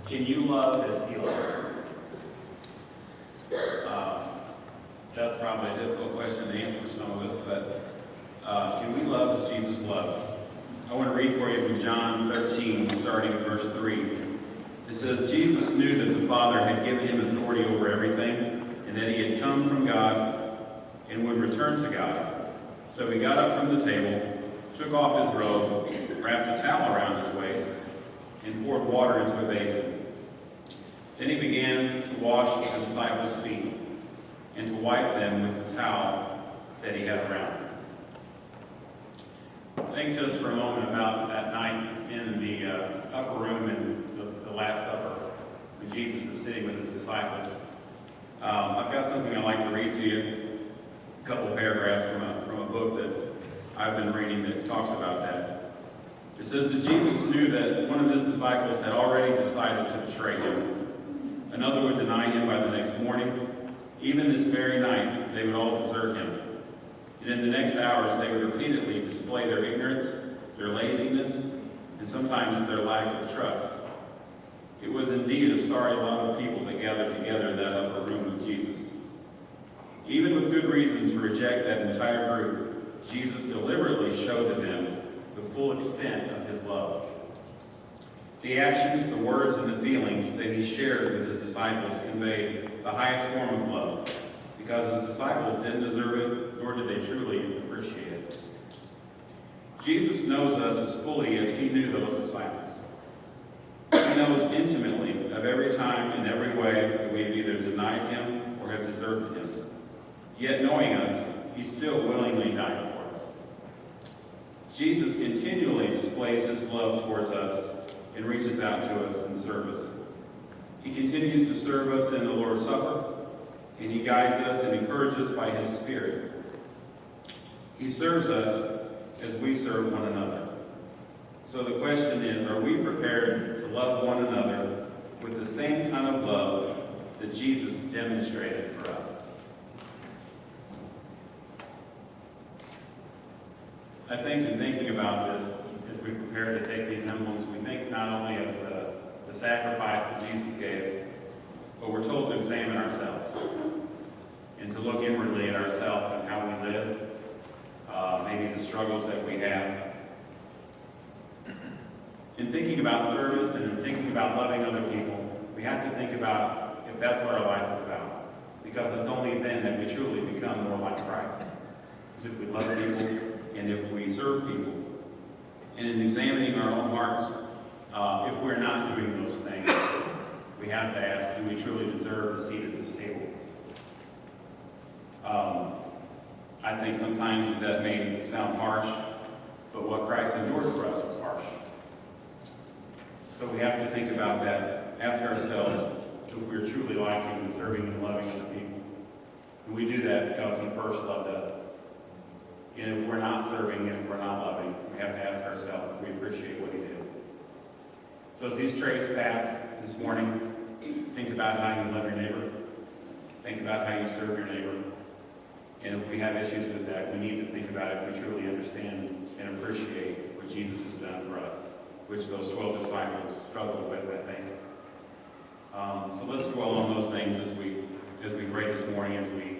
Can you love as he loved? That's probably a difficult question to answer for some of us, but can we love as Jesus loved? I want to read for you from John 13, starting at verse 3. It says, Jesus knew that the Father had given him authority over everything, and that he had come from God and would return to God. So he got up from the table, took off his robe, wrapped a towel around his waist, and poured water into a basin. Then he began to wash the disciples' feet and to wipe them with the towel that he had around him. Think just for a moment about that night in the upper room in the Last Supper when Jesus is sitting with his disciples. I've got something I'd like to read to you, a couple of paragraphs from a book that I've been reading that talks about that. It says that Jesus knew that one of his disciples had already decided to betray him. Another would deny him by the next morning. Even this very night, they would all desert him. And in the next hours, they would repeatedly display their ignorance, their laziness, and sometimes their lack of trust. It was indeed a sorry lot of people that gathered together in that upper room with Jesus. Even with good reason to reject that entire group, Jesus deliberately showed to them the full extent of his love. The actions, the words, and the feelings that he shared with his disciples conveyed the highest form of love, because his disciples didn't deserve it, nor did they truly appreciate it. Jesus knows us as fully as he knew those disciples. He knows intimately of every time and every way that we've either denied him or have deserted him. Yet knowing us, he still willingly died for us. Jesus continually displays his love towards us and reaches out to us in service. He continues to serve us in the Lord's Supper, and he guides us and encourages us by his Spirit. He serves us as we serve one another. So the question is, are we prepared to love one another with the same kind of love that Jesus demonstrated for us? I think in thinking about this, as we prepare to take these emblems, we think not only of the sacrifice that Jesus gave, but we're told to examine ourselves and to look inwardly at ourselves and how we live, maybe the struggles that we have. In thinking about service and in thinking about loving other people, we have to think about if that's what our life is about, because it's only then that we truly become more like Christ. It's if we love people and if we serve people. And in examining our own hearts, if we're not doing those things, we have to ask, do we truly deserve a seat at this table? I think sometimes that may sound harsh, but what Christ endured for us was harsh. So we have to think about that, ask ourselves if we're truly liking and serving and loving other people. And we do that because he first loved us. And if we're not serving and if we're not loving, we have to ask ourselves if we appreciate what he did. So as these trays pass this morning, think about how you love your neighbor. Think about how you serve your neighbor. And if we have issues with that, we need to think about if we truly understand and appreciate what Jesus has done for us, which those 12 disciples struggled with, I think. So let's dwell on those things as we pray this morning, as we